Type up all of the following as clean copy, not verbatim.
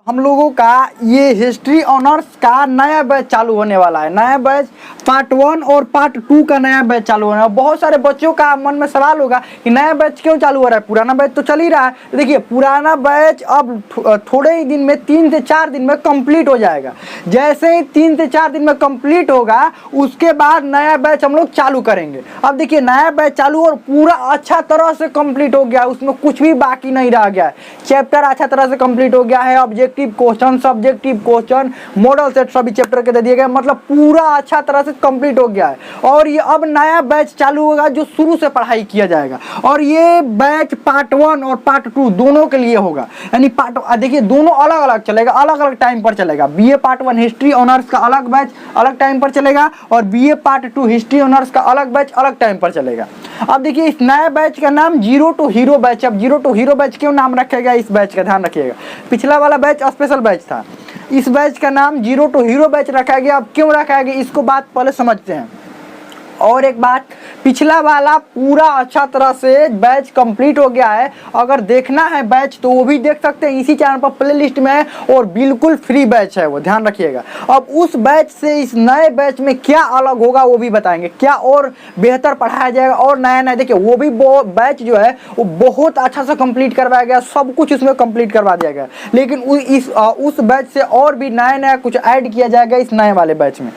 हम लोगों का ये हिस्ट्री ऑनर्स का नया बैच चालू होने वाला है। नया बैच पार्ट 1 और पार्ट 2 का नया बैच चालू होना है। बहुत सारे बच्चों का मन में सवाल होगा कि नया बैच क्यों चालू हो रहा है, पुराना बैच तो चल ही रहा है। देखिए, पुराना बैच अब थोड़े ही दिन में 3 से 4 दिन में कंप्लीट हो जाएगा। जैसे ही 3 से 4 दिन में कंप्लीट होगा उसके बाद नया बैच हम लोग चालू करेंगे। अब देखिए, नया बैच चालू और पूरा अच्छा तरह से कंप्लीट हो गया, उसमें कुछ भी बाकी नहीं रह गया है। चैप्टर अच्छा तरह से कंप्लीट हो गया है। Objective question, subjective question, model set सभी चैप्टर के दे दिए गए, मतलब पूरा अच्छा तरह से कंप्लीट हो गया है। और ये अब नया बैच चालू होगा जो शुरू से पढ़ाई किया जाएगा। और ये बैच पार्ट 1 और पार्ट 2 दोनों के लिए होगा। यानी देखिए, दोनों अलग अलग चलेगा, अलग अलग टाइम पर चलेगा। बीए पार्ट 1 हिस्ट्री ऑनर्स का अलग बैच अलग टाइम पर चलेगा और बीए पार्ट 2 हिस्ट्री ऑनर्स का अलग बैच अलग टाइम पर चलेगा। अब देखिए, इस नए बैच का नाम जीरो टू हीरो बैच। अब जीरो टू हीरो बैच क्यों नाम रखा गया, इस बैच का ध्यान रखिएगा। पिछला वाला बैच स्पेशल बैच था, इस बैच का नाम जीरो टू हीरो बैच रखा गया। अब क्यों रखा गया इसको बात पहले समझते हैं। और एक बात, पिछला वाला पूरा अच्छा तरह से बैच कंप्लीट हो गया है। अगर देखना है बैच तो वो भी देख सकते हैं, इसी चैनल पर प्लेलिस्ट में है और बिल्कुल फ्री बैच है वो, ध्यान रखिएगा। अब उस बैच से इस नए बैच में क्या अलग होगा वो भी बताएंगे, क्या और बेहतर पढ़ाया जाएगा और नया नया। देखिए, वो भी बैच जो है वो बहुत अच्छा से कंप्लीट करवाया गया, सब कुछ उसमें कंप्लीट करवा दिया गया। लेकिन उस बैच से और भी नया नया कुछ ऐड किया जाएगा इस नए वाले बैच में।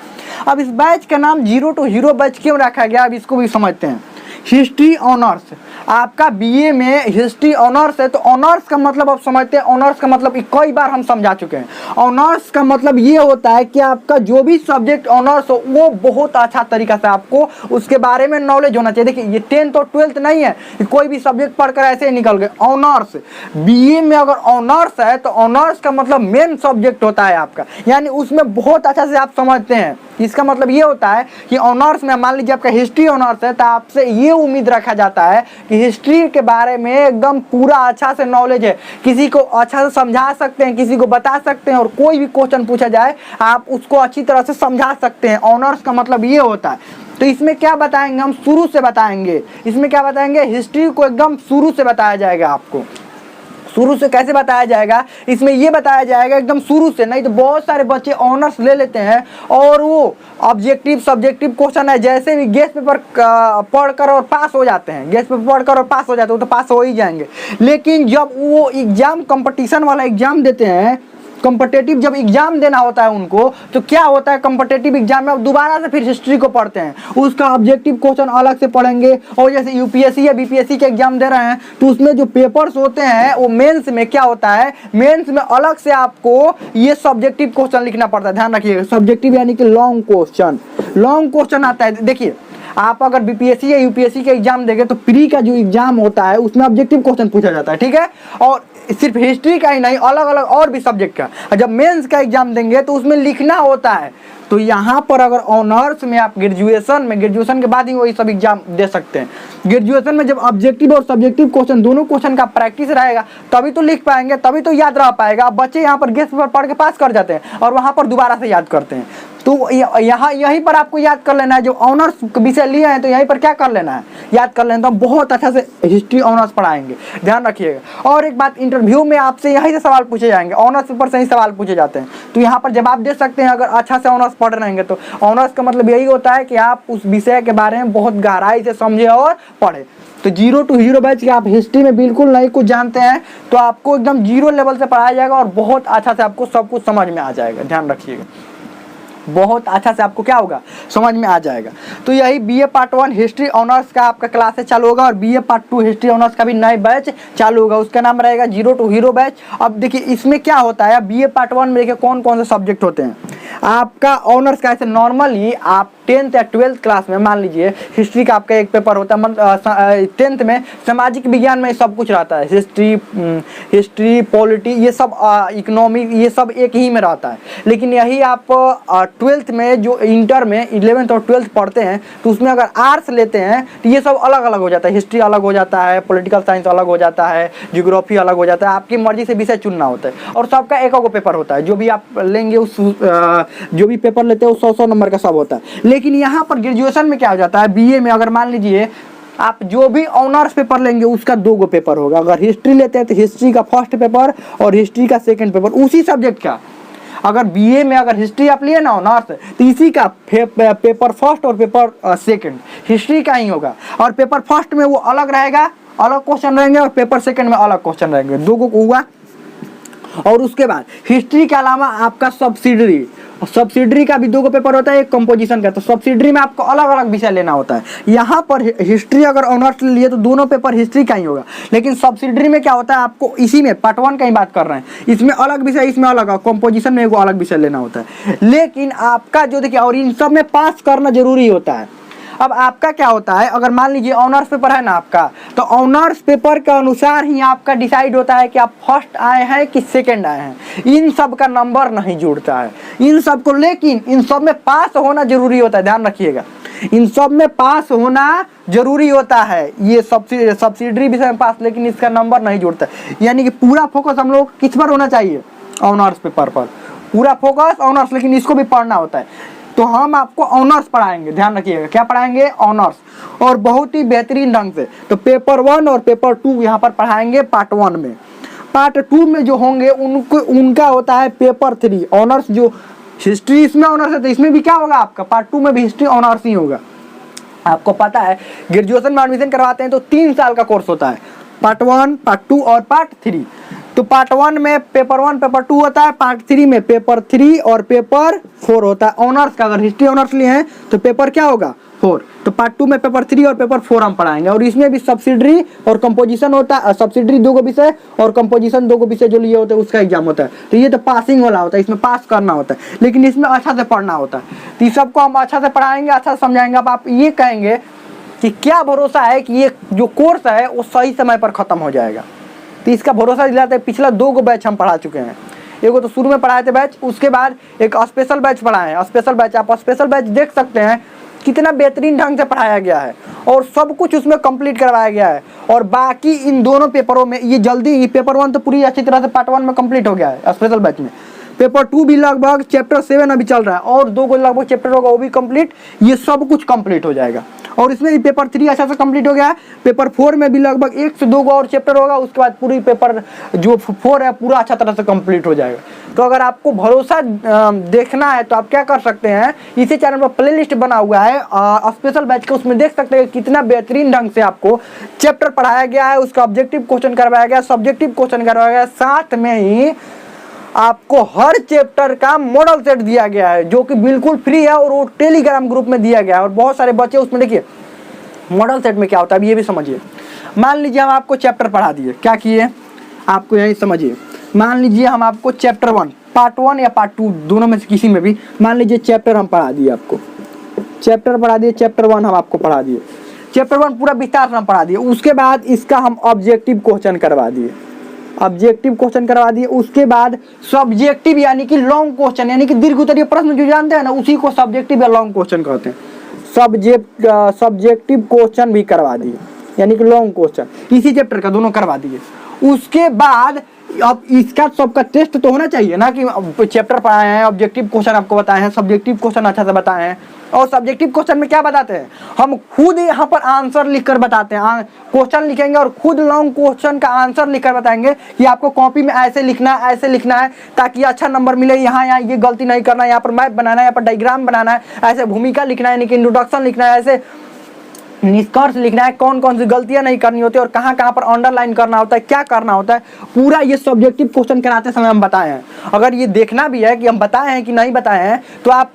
अब इस बैच का नाम जीरो टू हीरो बैच क्यों रखा गया, अब इसको भी समझते हैं। हिस्ट्री ऑनर्स, आपका बीए में हिस्ट्री ऑनर्स है तो ऑनर्स का मतलब आप समझते हैं। ऑनर्स का मतलब कई बार हम समझा चुके हैं। ऑनर्स का मतलब ये होता है कि आपका जो भी सब्जेक्ट ऑनर्स हो वो बहुत अच्छा तरीका से आपको उसके बारे में नॉलेज होना चाहिए। देखिए, ये 10th और 12th नहीं है कि कोई भी सब्जेक्ट पढ़कर ऐसे ही निकल गए। ऑनर्स, बीए में अगर ऑनर्स है तो ऑनर्स का मतलब मेन सब्जेक्ट होता है आपका, यानी उसमें बहुत अच्छा से आप समझते हैं। इसका मतलब ये होता है कि ऑनर्स में मान लीजिए आपका हिस्ट्री ऑनर्स है तो आपसे ये उम्मीद रखा जाता है कि हिस्ट्री के बारे में एकदम पूरा अच्छा से नॉलेज है, किसी को अच्छा से समझा सकते हैं, किसी को बता सकते हैं और कोई भी क्वेश्चन पूछा जाए आप उसको अच्छी तरह से समझा सकते हैं। ऑनर्स का मतलब ये होता है। तो इसमें क्या बताएंगे, हम शुरू से बताएंगे। इसमें क्या बताएंगे, हिस्ट्री को एकदम शुरू से बताया जाएगा आपको। शुरू से कैसे बताया जाएगा, इसमें ये बताया जाएगा एकदम शुरू से। नहीं तो बहुत सारे बच्चे ऑनर्स ले लेते हैं और वो ऑब्जेक्टिव सब्जेक्टिव क्वेश्चन है जैसे भी गेस्ट पेपर पढ़कर और पास हो जाते हैं, गेस्ट पेपर पढ़कर और पास हो जाते हैं, वो तो पास हो ही जाएंगे। लेकिन जब वो एग्जाम कंपटीशन वाला एग्जाम देते हैं, कॉम्पिटिटिव जब एग्जाम देना होता है उनको, तो क्या होता है कॉम्पिटिटिव एग्जाम में अब दोबारा से फिर हिस्ट्री को पढ़ते हैं, उसका ऑब्जेक्टिव क्वेश्चन अलग से पढ़ेंगे। और जैसे यूपीएससी या बीपीएससी के एग्जाम दे रहे हैं तो उसमें जो पेपर्स होते हैं वो मेंस में क्या होता है, मेंस में अलग से आपको ये सब्जेक्टिव क्वेश्चन लिखना पड़ता है। ध्यान रखिएगा, सब्जेक्टिव यानी कि लॉन्ग क्वेश्चन आता है। देखिए, आप अगर बीपीएससी या यूपीएससी के एग्जाम देंगे तो प्री का जो एग्जाम होता है उसमें ऑब्जेक्टिव क्वेश्चन पूछा जाता है, ठीक है। और सिर्फ हिस्ट्री का ही नहीं, अलग अलग और भी सब्जेक्ट का जब मेंस का एग्जाम देंगे तो उसमें लिखना होता है। तो यहाँ पर अगर ऑनर्स में आप ग्रेजुएशन के बाद ही वही सब एग्जाम दे सकते हैं। ग्रेजुएशन में जब ऑब्जेक्टिव और सब्जेक्टिव क्वेश्चन दोनों क्वेश्चन का प्रैक्टिस रहेगा तभी तो लिख पाएंगे, तभी तो याद रह पाएगा। अब बच्चे यहाँ पर गेस्ट पेपर पढ़ के पास कर जाते हैं और वहाँ पर दोबारा से याद करते हैं। तो यहाँ यहीं पर आपको याद कर लेना है। जो ऑनर्स विषय लिए हैं तो यहीं पर क्या कर लेना है, याद कर लेना। तो हम बहुत अच्छा से हिस्ट्री ऑनर्स पढ़ाएंगे, ध्यान रखिएगा। और एक बात, इंटरव्यू में आपसे यहीं से सवाल पूछे जाएंगे, ऑनर्स पेपर से ही सवाल पूछे जाते हैं, तो यहाँ पर जवाब दे सकते हैं अगर अच्छा से ऑनर्स पढ़ रहेंगे तो। ऑनर्स का मतलब यही होता है कि आप उस विषय के बारे में बहुत गहराई से समझे और पढ़े। तो जीरो टू हीरो बैच के आप हिस्ट्री में बिल्कुल नहीं कुछ जानते हैं तो आपको एकदम जीरो लेवल से पढ़ाया जाएगा और बहुत अच्छा से आपको सब कुछ समझ में आ जाएगा। ध्यान रखिएगा, बहुत अच्छा से आपको क्या होगा, समझ में आ जाएगा। तो यही बीए पार्ट 1 हिस्ट्री ऑनर्स का आपका क्लासेस चालू होगा और बीए पार्ट 2 हिस्ट्री ऑनर्स का भी नए बैच चालू होगा, उसका नाम रहेगा जीरो टू हीरो बैच। अब देखिए, इसमें क्या होता है, बीए पार्ट 1 में देखिए कौन कौन से सब्जेक्ट होते हैं। आपका ऑनर्स का ऐसे नॉर्मली आप 10th या 12th क्लास में मान लीजिए हिस्ट्री का आपका एक पेपर होता है, 10th में सामाजिक विज्ञान में सब कुछ रहता है, हिस्ट्री पॉलिटी ये सब, इकोनॉमी ये सब एक ही में रहता है। लेकिन यही आप 12th में जो इंटर में 11th और 12th पढ़ते हैं तो उसमें अगर आर्ट्स लेते हैं तो ये सब अलग अलग हो जाता है। हिस्ट्री अलग हो जाता है, पॉलिटिकल साइंस अलग हो जाता है, ज्योग्राफी अलग हो जाता है, आपकी मर्जी से विषय चुनना होता है। और सबका एक पेपर होता है, जो भी आप लेंगे उस जो भी पेपर लेते हैं वो 100 नंबर का सब होता है। लेकिन यहाँ पर ग्रेजुएशन में क्या हो जाता है, बीए में अगर मान लीजिए आप जो भी ऑनर्स पेपर लेंगे उसका 2 गो पेपर होगा। अगर हिस्ट्री लेते हैं तो हिस्ट्री का फर्स्ट पेपर और हिस्ट्री का सेकंड पेपर उसी सब्जेक्ट का। अगर बीए में अगर हिस्ट्री आप लिए ना ऑनर्स तो इसी का पेपर फर्स्ट और पेपर सेकंड हिस्ट्री का ही होगा। और पेपर फर्स्ट में वो अलग रहेगा, अलग क्वेश्चन रहेंगे, और पेपर सेकंड में अलग क्वेश्चन रहेंगे। 2 गो हुआ। और उसके बाद हिस्ट्री के अलावा आपका सब्सिडरी का भी 2 गो पेपर होता है, एक कंपोजिशन का। तो सब्सिडरी में आपको अलग अलग विषय लेना होता है। यहाँ पर हिस्ट्री अगर ऑनर्स लिए तो दोनों पेपर हिस्ट्री का ही होगा, लेकिन सब्सिडरी में क्या होता है आपको इसी में पार्ट 1 का ही बात कर रहे हैं, इसमें अलग विषय, इसमें अलग, कंपोजिशन में एक अलग विषय लेना होता है। लेकिन आपका जो देखिए, और इन सब में पास करना जरूरी होता है। अब आपका क्या होता है, अगर मान लीजिए ऑनर्स पेपर है ना आपका, तो ऑनर्स पेपर के अनुसार ही आपका डिसाइड होता है कि आप फर्स्ट आए हैं कि सेकंड आए हैं। इन सब का नंबर नहीं जुड़ता है इन सब को, लेकिन इन सब में पास होना जरूरी होता है। ध्यान रखिएगा, इन सब में पास होना जरूरी होता है। ये सब्सिडरी विषय में पास, लेकिन इसका नंबर नहीं जुड़ता। यानी कि पूरा फोकस हम लोग किस पर होना चाहिए, ऑनर्स पेपर पर पूरा फोकस ऑनर्स, लेकिन इसको भी पढ़ना होता है। तो हम आपको ऑनर्स पढ़ाएंगे, ध्यान रखिएगा, क्या पढ़ाएंगे, ऑनर्स, और बहुत ही बेहतरीन ढंग से। तो पेपर 1 और पेपर 2 यहाँ पर पढ़ाएंगे पार्ट 1 में। पार्ट 2 में जो होंगे उनका होता है पेपर 3 ऑनर्स। जो हिस्ट्री इसमें ऑनर्स है तो इसमें भी क्या होगा आपका, पार्ट 2 में भी हिस्ट्री ऑनर्स ही होगा। आपको पता है ग्रेजुएशन में एडमिशन करवाते हैं तो 3 साल का कोर्स होता है, पार्ट 1, पार्ट 2 और पार्ट 3। तो पार्ट 1 में पेपर 1 पेपर 2 होता है, पार्ट 3 में पेपर 3 और पेपर 4 होता है। ऑनर्स का अगर हिस्ट्री ऑनर्स लिए हैं तो पेपर क्या होगा, 4। तो पार्ट 2 में पेपर 3 और पेपर 4 हम पढ़ाएंगे। और इसमें भी सब्सिडरी और कंपोजिशन होता है। सब्सिडरी 2 गो विषय और कंपोजिशन 2 गो विषय जो लिए होते हैं उसका एग्जाम होता है। तो ये तो पासिंग वाला होता है, इसमें पास करना होता है, लेकिन इसमें अच्छा से पढ़ना होता है। तो इस सबको हम अच्छा से पढ़ाएंगे, अच्छा से समझाएंगे। अब आप ये कहेंगे कि क्या भरोसा है कि ये जो कोर्स है वो सही समय पर खत्म हो जाएगा। तो इसका भरोसा दिलाते हैं, पिछला 2 गो बैच हम पढ़ा चुके हैं। एगो तो शुरू में पढ़ाए थे बैच, उसके बाद एक स्पेशल बैच पढ़ाए हैं। स्पेशल बैच, आप स्पेशल बैच देख सकते हैं कितना बेहतरीन ढंग से पढ़ाया गया है और सब कुछ उसमें कंप्लीट करवाया गया है। और बाकी इन दोनों पेपरों में ये जल्दी ही, पेपर 1 तो पूरी अच्छी तरह से पार्ट 1 में कंप्लीट हो गया है स्पेशल बैच में। पेपर 2 भी लगभग चैप्टर 7 अभी चल रहा है और 2 को लगभग चैप्टर होगा वो भी कंप्लीट। ये सब कुछ कंप्लीट हो जाएगा। और इसमें भी पेपर 3 अच्छा से कंप्लीट हो गया है। पेपर 4 में भी लगभग 1 से 2 को और चैप्टर होगा, उसके बाद पूरी पेपर जो 4 है पूरा अच्छा तरह से कंप्लीट हो जाएगा। तो अगर आपको भरोसा देखना है तो आप क्या कर सकते हैं, इसी चैनल पर प्लेलिस्ट बना हुआ है स्पेशल बैच का, उसमें देख सकते हैं कितना बेहतरीन ढंग से आपको चैप्टर पढ़ाया गया है, उसका ऑब्जेक्टिव क्वेश्चन करवाया गया, सब्जेक्टिव क्वेश्चन करवाया गया, साथ में ही आपको हर चैप्टर का मॉडल सेट दिया गया है जो कि बिल्कुल फ्री है और वो टेलीग्राम ग्रुप में दिया गया है। और बहुत सारे बच्चे उसमें, देखिए मॉडल सेट में क्या होता है अब ये भी समझिए। मान लीजिए हम आपको चैप्टर पढ़ा दिए, क्या किए आपको यही समझिए। मान लीजिए हम आपको चैप्टर 1 पार्ट 1 या पार्ट 2 दोनों में से किसी में भी, मान लीजिए चैप्टर हम पढ़ा दिए, आपको चैप्टर पढ़ा दिए, चैप्टर 1 हम आपको पढ़ा दिए, चैप्टर 1 पूरा विस्तार से हम पढ़ा दिए। उसके बाद इसका हम ऑब्जेक्टिव क्वेश्चन करवा दिए, ऑब्जेक्टिव क्वेश्चन करवा दिए। उसके बाद सब्जेक्टिव यानी कि लॉन्ग क्वेश्चन, यानी कि दीर्घ उत्तरीय प्रश्न जो जानते हैं ना, उसी को सब्जेक्टिव या लॉन्ग क्वेश्चन कहते हैं। सब्जेक्टिव क्वेश्चन भी करवा दिए, यानी कि लॉन्ग क्वेश्चन इसी चैप्टर का दोनों करवा दिए। उसके बाद अब इसका सबका टेस्ट तो होना चाहिए ना, कि चैप्टर पढ़ाए हैं, ऑब्जेक्टिव क्वेश्चन आपको बताए हैं, सब्जेक्टिव क्वेश्चन अच्छा से बताए हैं। और सब्जेक्टिव क्वेश्चन में क्या बताते हैं, हम खुद यहाँ पर आंसर लिखकर बताते हैं। क्वेश्चन लिखेंगे और खुद लॉन्ग क्वेश्चन का आंसर लिखकर बताएंगे कि आपको कॉपी में ऐसे लिखना है, ऐसे लिखना है ताकि अच्छा नंबर मिले। यहाँ ये गलती नहीं करना है, यहाँ पर मैप बनाना है, यहाँ पर डायग्राम बनाना है, ऐसे भूमिका लिखना है, यानी कि इंट्रोडक्शन लिखना है, ऐसे निष्कर्ष लिखना है, कौन कौन सी गलतियां नहीं करनी होती और कहाँ कहाँ पर अंडरलाइन करना होता है, क्या करना होता है, पूरा ये सब्जेक्टिव क्वेश्चन कराते समय हम बताए हैं। अगर ये देखना भी है कि हम बताए हैं कि नहीं बताए हैं तो आप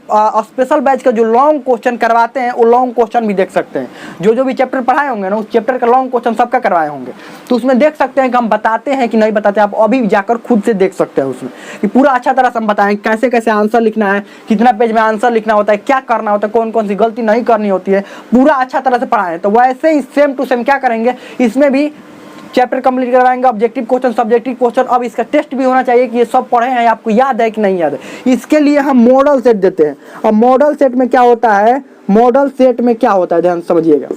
स्पेशल बैच का जो लॉन्ग क्वेश्चन करवाते हैं वो लॉन्ग क्वेश्चन भी देख सकते हैं। जो भी चैप्टर पढ़ाए होंगे ना, उस चैप्टर का लॉन्ग क्वेश्चन सबका करवाए होंगे, तो उसमें देख सकते हैं कि हम बताते हैं कि नहीं बताते। आप अभी जाकर खुद से देख सकते हैं उसमें कि पूरा अच्छा तरह से हम बताएं कैसे कैसे आंसर लिखना है, कितना पेज में आंसर लिखना होता है, क्या करना होता है, कौन कौन सी गलती नहीं करनी होती है, पूरा अच्छा तरह से पढ़ाएं। तो वैसे ही सेम टू सेम क्या करेंगे, इसमें भी चैप्टर कंप्लीट करवाएंगे, ऑब्जेक्टिव क्वेश्चन, सब्जेक्टिव क्वेश्चन। अब इसका टेस्ट भी होना चाहिए कि ये सब पढ़े हैं, आपको याद है कि नहीं याद है। इसके लिए हम मॉडल सेट देते हैं। अब मॉडल सेट में क्या होता है, मॉडल सेट में क्या होता है ध्यान समझिएगा।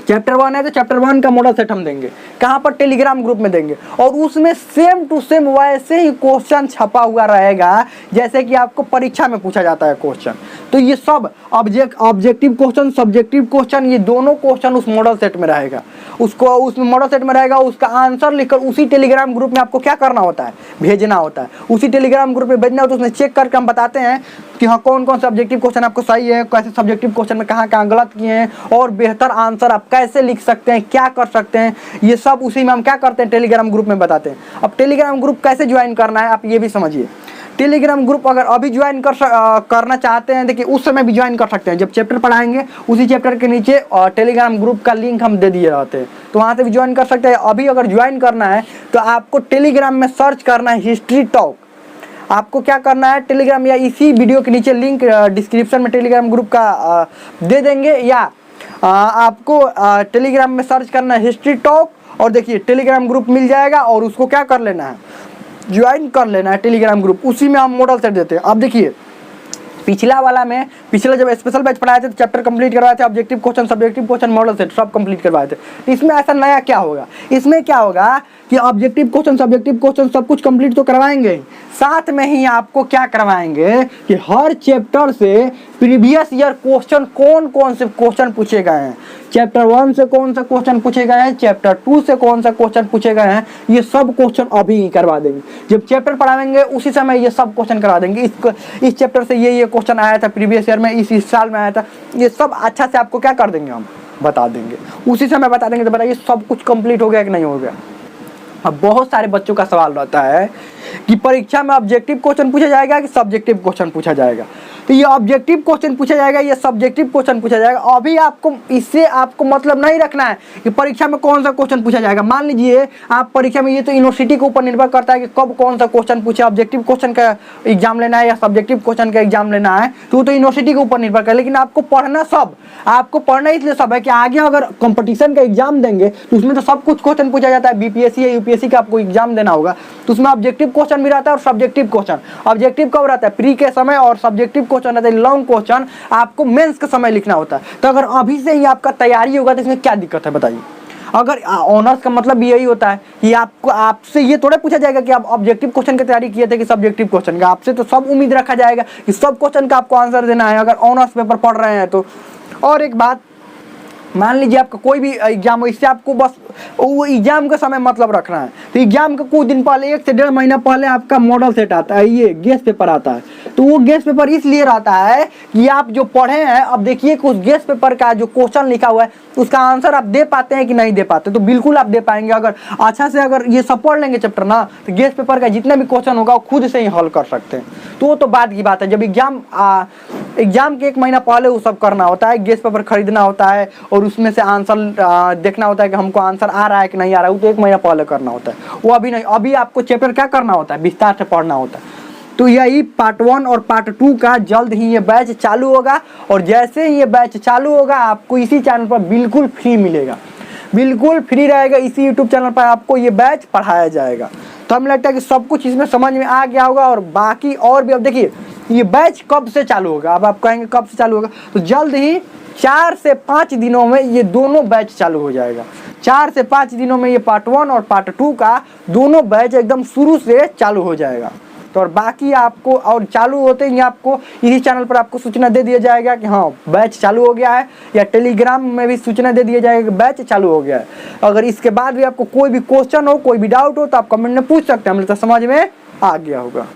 चैप्टर 1 है तो चैप्टर 1 का मॉडल सेट हम देंगे, कहाँ पर, टेलीग्राम ग्रुप में देंगे। और उसमें सेम टू सेम वैसे ही क्वेश्चन छपा हुआ रहेगा जैसे कि आपको परीक्षा में पूछा जाता है क्वेश्चन। तो ये सब ऑब्जेक्टिव क्वेश्चन, सब्जेक्टिव क्वेश्चन, ये दोनों क्वेश्चन उस मॉडल सेट में रहेगा। उसको उस मॉडल सेट में रहेगा, उसका आंसर लिखकर उसी टेलीग्राम ग्रुप में आपको क्या करना होता है, भेजना होता है। उसी टेलीग्राम ग्रुप में भेजना होता है, उसमें चेक करके हम बताते हैं कि हाँ कौन कौन सा ऑब्जेक्टिव क्वेश्चन आपको सही है, कैसे सब्जेक्टिव क्वेश्चन में कहाँ कहाँ गलत किए हैं, और बेहतर आंसर आप कैसे लिख सकते हैं, क्या कर सकते हैं, ये सब उसी में हम क्या करते हैं, टेलीग्राम ग्रुप में बताते हैं। अब टेलीग्राम ग्रुप कैसे ज्वाइन करना है आप ये भी समझिए। टेलीग्राम ग्रुप अगर अभी ज्वाइन करना चाहते हैं, देखिए उस समय भी ज्वाइन कर सकते हैं। जब चैप्टर पढ़ाएंगे उसी चैप्टर के नीचे टेलीग्राम ग्रुप का लिंक हम दे दिए रहते हैं, तो वहाँ से भी ज्वाइन कर सकते हैं। अभी अगर ज्वाइन करना है तो आपको टेलीग्राम में सर्च करना है हिस्ट्री टॉक। आपको क्या करना है, टेलीग्राम या इसी वीडियो के नीचे लिंक डिस्क्रिप्शन में टेलीग्राम ग्रुप का दे देंगे, या आपको टेलीग्राम में सर्च करना है हिस्ट्री टॉक, और देखिए टेलीग्राम ग्रुप मिल जाएगा, और उसको क्या कर लेना है, ज्वाइन कर लेना है टेलीग्राम ग्रुप। उसी में हम मॉडल सेट देते हैं। अब देखिए पिछला जब स्पेशल बैच पढ़ाए थे तो चैप्टर कंप्लीट करवाए थे, objective question, subjective question, model set सब कंप्लीट करवाए थे। तो इसमें ऐसा नया क्या होगा, इसमें क्या होगा कि ऑब्जेक्टिव क्वेश्चन, सब्जेक्टिव क्वेश्चन सब कुछ कंप्लीट तो करवाएंगे, साथ में ही आपको क्या करवाएंगे कि हर चैप्टर से प्रीवियस ईयर क्वेश्चन कौन कौन से क्वेश्चन पूछे गए हैं, चैप्टर 1 से कौन सा क्वेश्चन पूछे गए हैं, चैप्टर 2 से कौन सा क्वेश्चन पूछे गए हैं, ये सब क्वेश्चन अभी ही करवा देंगे। जब चैप्टर पढ़ाएंगे उसी समय ये सब क्वेश्चन करवा देंगे। इस चैप्टर से ये क्वेश्चन आया था प्रीवियस ईयर में, इस साल में आया था, ये सब अच्छा से आपको क्या कर देंगे, हम बता देंगे, उसी समय बता देंगे। तो बताइए सब कुछ कंप्लीट हो गया कि नहीं हो गया। अब बहुत सारे बच्चों का सवाल रहता है कि परीक्षा में ऑब्जेक्टिव क्वेश्चन पूछा जाएगा कि सब्जेक्टिव क्वेश्चन पूछा जाएगा। तो ये ऑब्जेक्टिव क्वेश्चन पूछा जाएगा, ये सब्जेक्टिव क्वेश्चन पूछा जाएगा। अभी आपको इससे आपको मतलब नहीं रखना है कि परीक्षा में कौन सा क्वेश्चन पूछा जाएगा। मान लीजिए आप परीक्षा में, ये तो यूनिवर्सिटी के ऊपर निर्भर करता है कि कब कौन सा क्वेश्चन पूछे, ऑब्जेक्टिव क्वेश्चन का एग्जाम लेना है या सब्जेक्टिव क्वेश्चन का एग्जाम लेना है, तो यूनिवर्सिटी के ऊपर निर्भर करे। लेकिन आपको पढ़ना इसलिए सब है कि आगे अगर कंपटीशन का एग्जाम देंगे तो उसमें तो सब कुछ क्वेश्चन पूछा जाता है। बीपीएससी या यूपीएससी का आपको एग्जाम देना होगा तो उसमें ऑब्जेक्टिव क्वेश्चन भी रहता है और सब्जेक्टिव क्वेश्चन। ऑब्जेक्टिव कब रहता है, प्री के समय, और सब्जेक्टिव क्वेश्चन रहता है लॉन्ग क्वेश्चन, आपको मेंस के समय लिखना होता है। तो अगर अभी से ही आपका तैयारी होगा तो इसमें क्या दिक्कत है बताइए। अगर ऑनर्स का मतलब यही होता है कि आपसे ये थोड़ा पूछा जाएगा कि आप ऑब्जेक्टिव क्वेश्चन की तैयारी किए थे कि सब्जेक्टिव क्वेश्चन का। आपसे तो सब उम्मीद रखा जाएगा कि सब क्वेश्चन का आपको आंसर देना है अगर ऑनर्स पेपर पढ़ रहे हैं तो। और एक बात, मान लीजिए आपका कोई भी एग्जाम हो, इससे आपको बस वो एग्जाम का समय मतलब रखना है। तो एग्जाम का कुछ दिन पहले, 1 से 1.5 महीना पहले आपका मॉडल सेट आता है, ये गेस्ट पेपर आता है। तो वो गेस्ट पेपर इसलिए रहता है कि आप जो पढ़े हैं, अब देखिए कि उस गेस्ट पेपर का जो क्वेश्चन लिखा हुआ है उसका आंसर आप दे पाते हैं कि नहीं दे पाते। तो बिल्कुल आप दे पाएंगे अगर अच्छा से अगर ये सब पढ़ लेंगे चैप्टर ना, तो गेस्ट पेपर का जितना भी क्वेश्चन होगा वो खुद से ही हल कर सकते हैं। तो वो तो बात की बात है। जब एग्जाम के 1 महीना पहले वो सब करना होता है, गेस्ट पेपर खरीदना होता है और उसमें से आंसर देखना होता है कि हमको आंसर आ रहा है कि नहीं आ रहा है, वो तो 1 महीना पहले करना होता है। वो अभी नहीं, अभी आपको चैप्टर क्या करना होता है, विस्तार से पढ़ना होता है। तो यही पार्ट 1 और पार्ट 2 का जल्द ही ये बैच चालू होगा, और जैसे ही ये बैच चालू होगा आपको इसी चैनल पर बिल्कुल फ्री मिलेगा, बिल्कुल फ्री रहेगा। इसी यूट्यूब चैनल पर आपको ये बैच पढ़ाया जाएगा। तो हमें लगता है कि सब कुछ इसमें समझ में आ गया होगा। और बाकी और भी, अब देखिए ये बैच कब से चालू होगा, अब आप कहेंगे कब से चालू होगा, तो जल्द ही 4 से 5 दिनों में ये दोनों बैच चालू हो जाएगा। 4 से 5 दिनों में ये पार्ट 1 और पार्ट 2 का दोनों बैच एकदम शुरू से चालू हो जाएगा। तो और बाकी आपको, और चालू होते ही आपको इसी चैनल पर आपको सूचना दे दिया जाएगा कि हाँ बैच चालू हो गया है, या टेलीग्राम में भी सूचना दे दिया जाएगा कि बैच चालू हो गया है। अगर इसके बाद भी आपको कोई भी क्वेश्चन हो, कोई भी डाउट हो तो आप कमेंट में पूछ सकते हैं, हमें तो समझ में आ गया होगा।